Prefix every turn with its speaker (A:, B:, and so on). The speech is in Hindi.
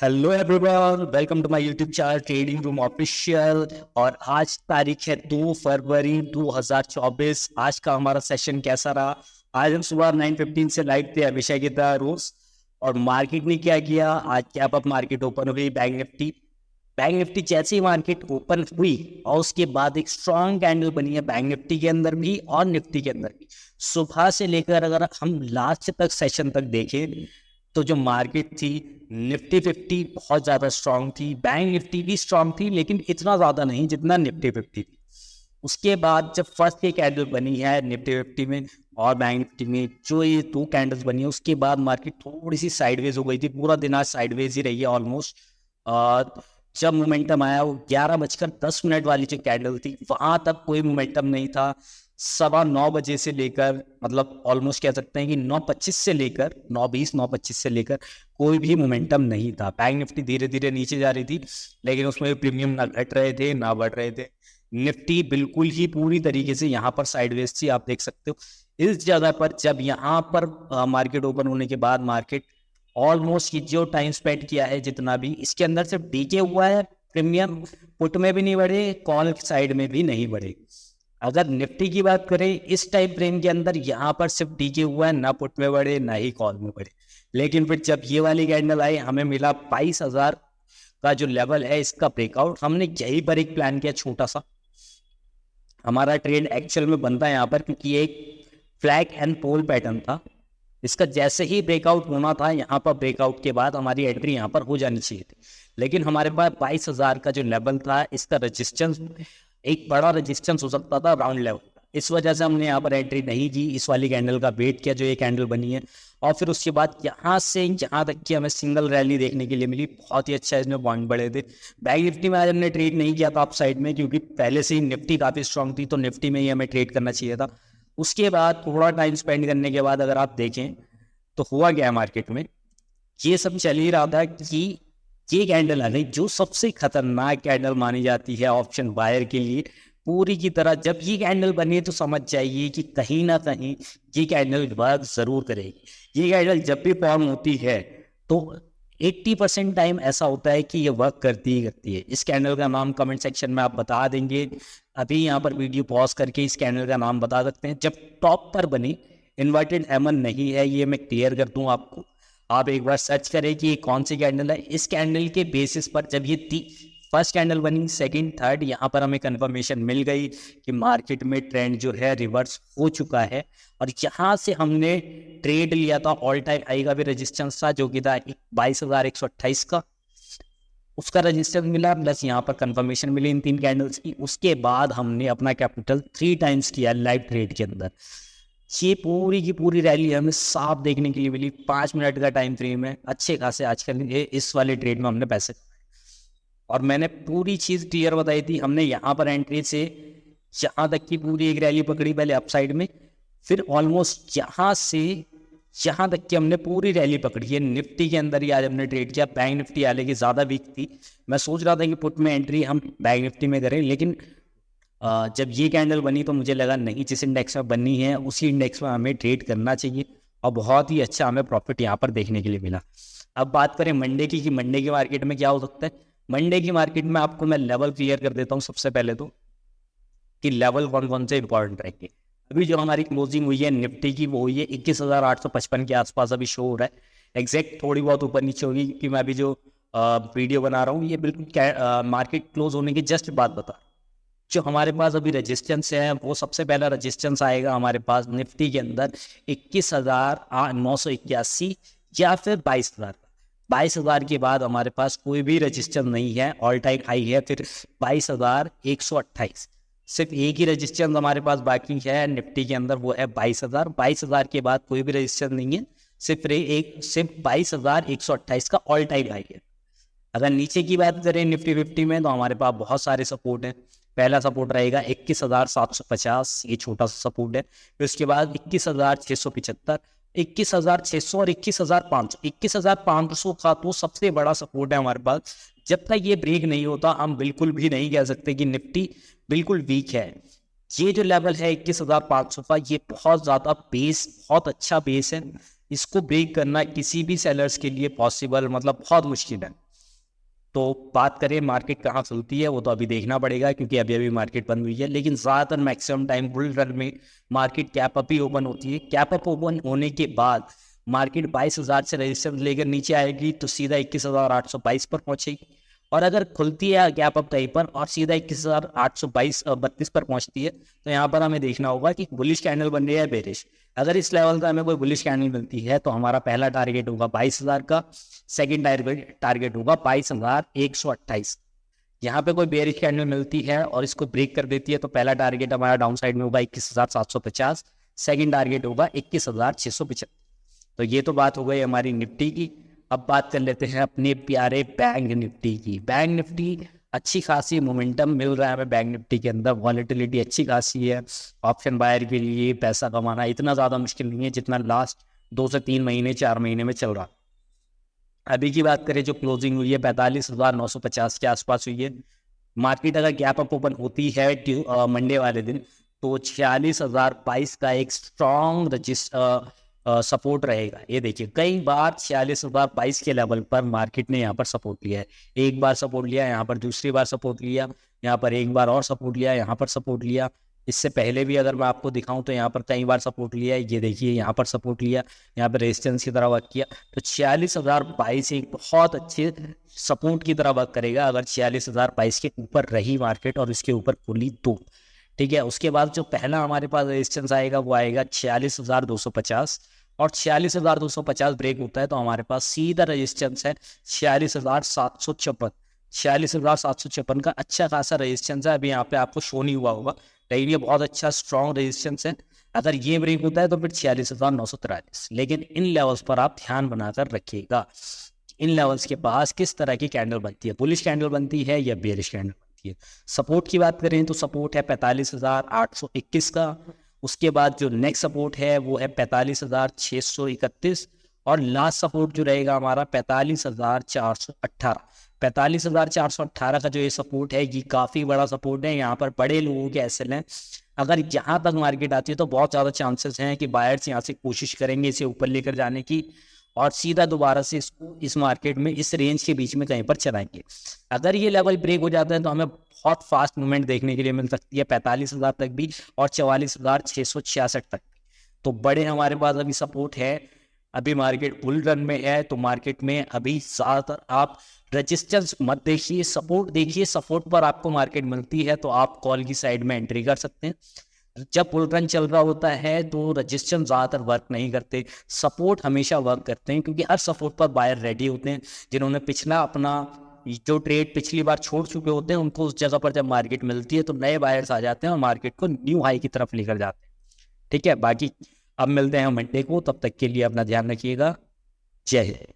A: Hello everyone, welcome to my YouTube channel trading room official. और आज तारीख है 2 फरवरी 2024। आज का हमारा सेशन कैसा रहा? आज हम सुबह 9:15 से लाइव थे हमेशा की तरह रोज। और मार्केट ने क्या किया? आज कैप अप मार्केट ओपन हुई। बैंक निफ्टी जैसे ही मार्केट ओपन हुई और उसके बाद एक स्ट्रॉन्ग कैंडल बनी है बैंक निफ्टी के अंदर भी और निफ्टी के अंदर भी। सुबह से लेकर अगर हम लास्ट तक सेशन तक देखें तो जो मार्केट थी, निफ्टी 50 बहुत ज़्यादा स्ट्रांग थी, बैंक निफ्टी भी स्ट्रांग थी, लेकिन इतना ज़्यादा नहीं जितना निफ्टी 50 थी। उसके बाद जब फर्स्ट ये कैंडल बनी है निफ्टी 50 में और बैंक निफ्टी में, जो ये दो कैंडल्स बनी है, उसके बाद मार्केट थोड़ी सी साइडवेज हो गई थी। पूरा दिन आज साइडवेज ही रही है ऑलमोस्ट। जब मोमेंटम आया वो 11:10 वाली जो कैंडल थी, वहां तक कोई मोमेंटम नहीं था। 9:15 से लेकर, मतलब ऑलमोस्ट कह सकते हैं कि 9:25 से लेकर 9:20 9:25 से लेकर कोई भी मोमेंटम नहीं था। बैंक निफ्टी धीरे धीरे नीचे जा रही थी, लेकिन उसमें प्रीमियम ना घट रहे थे ना बढ़ रहे थे। निफ्टी बिल्कुल ही पूरी तरीके से यहाँ पर साइडवेज थी, आप देख सकते हो। इस जगह पर जब यहाँ पर मार्केट ओपन होने के बाद मार्केट ऑलमोस्ट जो टाइम स्पेंड किया है, जितना भी इसके अंदर सिर्फ डीके हुआ है। प्रीमियम पुट में भी नहीं बढ़े, कॉल साइड में भी नहीं बढ़े। अगर निफ्टी की बात करें इस टाइम फ्रेम के अंदर, यहाँ पर सिर्फ डीके हुआ है, ना पुट में बढ़े ना ही कॉल में बढ़े। लेकिन फिर जब ये वाली कैंडल आई, हमें मिला 22,000 का जो लेवल है इसका ब्रेकआउट। हमने यहीं पर एक प्लान किया छोटा सा। हमारा ट्रेड एक्चुअल में बनता है यहाँ पर, क्योंकि एक फ्लैग एंड पोल पैटर्न था। इसका जैसे ही ब्रेकआउट होना था, यहाँ पर ब्रेकआउट के बाद हमारी एंट्री यहाँ पर हो जानी चाहिए थी। लेकिन हमारे पास 22,000 का जो लेवल था, इसका रेजिस्टेंस एक बड़ा रेजिस्टेंस हो सकता था राउंड लेवल। इस वजह से हमने यहाँ पर एंट्री नहीं की, इस वाली कैंडल का वेट किया जो ये कैंडल बनी है। और फिर उसके बाद यहाँ से यहाँ तक की हमें सिंगल रैली देखने के लिए मिली। बहुत ही अच्छा इसमें पॉइंट बढ़े थे। बैंक निफ्टी में आज हमने ट्रेड नहीं किया था अप साइड में, क्योंकि पहले से ही निफ्टी काफ़ी स्ट्रांग थी, तो निफ्टी में ही हमें ट्रेड करना चाहिए था। उसके बाद थोड़ा टाइम स्पेंड करने के बाद अगर आप देखें तो हुआ क्या है मार्केट में, ये सब चल ही रहा था कि ये कैंडल आ गई जो सबसे खतरनाक कैंडल मानी जाती है ऑप्शन बायर के लिए। पूरी की तरह जब ये कैंडल बनी तो समझ जाइए कि कहीं ना कहीं ये कैंडल वर्क जरूर करेगी। ये कैंडल जब भी फॉर्म होती है तो 80% टाइम ऐसा होता है कि ये वर्क करती ही करती है। इस कैंडल का नाम कमेंट सेक्शन में आप बता देंगे। अभी यहाँ पर वीडियो पॉज करके इस कैंडल का नाम बता सकते हैं। जब टॉप पर बनी, इन्वर्टेड एमन नहीं है, ये मैं क्लियर कर दूं आपको। आप एक बार सर्च करें कि ये कौन सी कैंडल है। इस कैंडल के बेसिस पर जब ये फर्स्ट कैंडल बनी, सेकंड, थर्ड, यहाँ पर हमें कंफर्मेशन मिल गई कि मार्केट में ट्रेंड जो है रिवर्स हो चुका है। और यहाँ से हमने ट्रेड लिया था। ऑल टाइम हाई का भी रेजिस्टेंस था जो कि था 22,128 का, उसका रजिस्टेंस मिला, प्लस यहाँ पर कंफर्मेशन मिली इन तीन कैंडल्स की। उसके बाद हमने अपना कैपिटल 3 टाइम्स किया लाइव ट्रेड के अंदर। ये पूरी की पूरी रैली हमें साफ देखने के लिए मिली। 5 मिनट का टाइम फ्रेम है, अच्छे खासे आजकल इस वाले ट्रेड में हमने पैसे। और मैंने पूरी चीज़ क्लियर बताई थी। हमने यहाँ पर एंट्री से यहाँ तक की पूरी एक रैली पकड़ी, पहले अपसाइड में, फिर ऑलमोस्ट यहाँ से यहाँ तक की हमने पूरी रैली पकड़ी है। निफ्टी के अंदर ही आज हमने ट्रेड किया। बैंक निफ्टी हालांकि ज़्यादा वीक थी, मैं सोच रहा था कि पुट में एंट्री हम बैंक निफ्टी में करें, लेकिन जब ये कैंडल बनी तो मुझे लगा नहीं, जिस इंडेक्स में बनी है उसी इंडेक्स में हमें ट्रेड करना चाहिए। और बहुत ही अच्छा हमें प्रॉफिट यहाँ पर देखने के लिए मिला। अब बात करें मंडे की, कि मंडे की मार्केट में क्या हो सकता है। मंडे की मार्केट में आपको मैं लेवल क्लियर कर देता हूँ सबसे पहले तो, कि लेवल कौन कौन से इंपॉर्टेंट रहेंगे। अभी जो हमारी क्लोजिंग हुई है निफ्टी की, वो हुई है 21,855 के आसपास अभी शो हो रहा है। एग्जैक्ट थोड़ी बहुत ऊपर नीचे होगी, क्योंकि मैं अभी जो वीडियो बना रहा हूँ ये बिल्कुल मार्केट क्लोज होने के जस्ट बाद बता। जो हमारे पास अभी रेजिस्टेंस है, वो सबसे पहला रेजिस्टेंस आएगा हमारे पास निफ्टी के अंदर 21,981 या फिर 22,000। 22,000 के बाद हमारे पास कोई भी रजिस्टेंस नहीं है। ऑल टाइम हाई है फिर 22,128। सिर्फ एक ही रजिस्टेंस हमारे पास बाकी है निफ्टी के अंदर, वो है 22,000। 22,000 के बाद कोई भी रजिस्टेंस नहीं है, सिर्फ 22,128 का ऑल टाइम हाई है। अगर नीचे की बात करें निफ्टी 50 में, तो हमारे पास बहुत सारे सपोर्ट हैं। पहला सपोर्ट रहेगा 21,750, ये छोटा सा सपोर्ट है। फिर उसके बाद 21,675, 21,600 और 21,500। 21,500 का तो सबसे बड़ा सपोर्ट है हमारे पास। जब तक ये ब्रेक नहीं होता हम बिल्कुल भी नहीं कह सकते कि निफ्टी बिल्कुल वीक है। ये जो लेवल है 21,500 का, ये बहुत ज़्यादा बेस, बहुत अच्छा बेस है। इसको ब्रेक करना किसी भी सेलर्स के लिए पॉसिबल, मतलब बहुत मुश्किल है। तो बात करें मार्केट कहाँ खुलती है, वो तो अभी देखना पड़ेगा क्योंकि अभी अभी मार्केट बंद हुई है। लेकिन ज़्यादातर मैक्सिमम टाइम बुल रन में मार्केट कैप अप ही ओपन होती है। कैप अप ओपन होने के बाद मार्केट 22,000 से रजिस्टर लेकर नीचे आएगी तो सीधा 21,822 पर पहुंचेगी। और अगर खुलती है गैप अप कहीं पर और सीधा 21,832 पर पहुंचती है तो यहाँ पर हमें देखना होगा कि बुलिश कैंडल बन रही है बेरिश। अगर इस लेवल का हमें कोई बुलिश कैंडल मिलती है तो हमारा पहला टारगेट होगा 22,000 का, सेकंड टारगेट होगा 22,128। यहाँ पे कोई बेरिश कैंडल मिलती है और इसको ब्रेक कर देती है तो पहला टारगेट हमारा डाउन साइड में होगा 21,750, सेकंड टारगेट होगा 21,675। तो ये तो बात हो गई हमारी निफ्टी की। अब बात कर लेते हैं अपने प्यारे बैंक निफ्टी की। बैंक निफ्टी अच्छी खासी मोमेंटम मिल रहा है हमें बैंक निफ्टी के अंदर, वॉलेटिलिटी अच्छी खासी है। ऑप्शन बायर के लिए पैसा कमाना इतना ज़्यादा मुश्किल नहीं है जितना लास्ट 2 से 3 महीने 4 महीने में चल रहा। अभी की बात करें जो क्लोजिंग हुई है 45,950 के आसपास हुई है। मार्केट अगर गैप अप ओपन होती है मंडे वाले दिन तो 46,022 का एक स्ट्रॉन्ग सपोर्ट रहेगा। ये देखिए कई बार 46,022 के लेवल पर मार्केट ने यहाँ पर सपोर्ट लिया है। एक बार सपोर्ट लिया, यहाँ पर दूसरी बार सपोर्ट लिया, यहाँ पर एक बार और सपोर्ट लिया, यहाँ पर सपोर्ट लिया। इससे पहले भी अगर मैं आपको दिखाऊं तो यहाँ पर कई बार सपोर्ट लिया है। ये देखिए यहाँ पर सपोर्ट लिया, यहाँ पर रेजिस्टेंस की तरह वर्क किया। तो 46,022 एक बहुत अच्छे सपोर्ट की तरह वर्क करेगा अगर 46,022 के ऊपर रही मार्केट और इसके ऊपर खुली तो। ठीक है, उसके बाद जो पहला हमारे पास रेजिस्टेंस आएगा वो आएगा 46,250 और 46,250 ब्रेक होता है तो हमारे पास सीधा रेजिस्टेंस है 46,756। 46,756 का अच्छा खासा रेजिस्टेंस है। अभी यहाँ पे आपको शो नहीं हुआ होगा लेकिन ये बहुत अच्छा स्ट्रॉन्ग रेजिस्टेंस है। अगर ये ब्रेक होता है तो फिर 46,943। लेकिन इन लेवल्स पर आप ध्यान बनाकर रखिएगा, इन लेवल्स के पास किस तरह की कैंडल बनती है, बुलिश कैंडल बनती है या बेरिश कैंडल बनती है। सपोर्ट की बात करें तो सपोर्ट है 45,821 का। उसके बाद जो नेक्स्ट सपोर्ट है वो है 45,631 और लास्ट सपोर्ट जो रहेगा हमारा 45,418। 45,418 का जो ये सपोर्ट है ये काफ़ी बड़ा सपोर्ट है। यहाँ पर बड़े लोगों के एसएल हैं। अगर यहाँ तक मार्केट आती है तो बहुत ज़्यादा चांसेस हैं कि बायर्स यहाँ से कोशिश करेंगे इसे ऊपर लेकर जाने की और सीधा दोबारा से इसको इस मार्केट में इस रेंज के बीच में कहीं पर चलाएंगे। अगर ये लेवल ब्रेक हो जाता है तो हमें बहुत फास्ट मूवमेंट देखने के लिए मिल सकती है 45,000 तक भी और 44,666 तक। तो बड़े हमारे पास अभी सपोर्ट है। अभी मार्केट बुल रन में है तो मार्केट में अभी ज़्यादातर आप रेजिस्टेंस मत देखिए, सपोर्ट देखिए। सपोर्ट पर आपको मार्केट मिलती है तो आप कॉल की साइड में एंट्री कर सकते हैं। जब बुल रन चल रहा होता है तो रजिस्टेंस ज़्यादातर वर्क नहीं करते, सपोर्ट हमेशा वर्क करते हैं क्योंकि हर सपोर्ट पर बायर रेडी होते हैं। जिन्होंने पिछला अपना जो ट्रेड पिछली बार छोड़ चुके होते हैं उनको उस जगह पर जब मार्केट मिलती है तो नए बायर्स आ जाते हैं और मार्केट को न्यू हाई की तरफ लेकर जाते हैं। ठीक है, बाकी अब मिलते हैं मंडे को, तब तक के लिए अपना ध्यान रखिएगा। जय हिंद।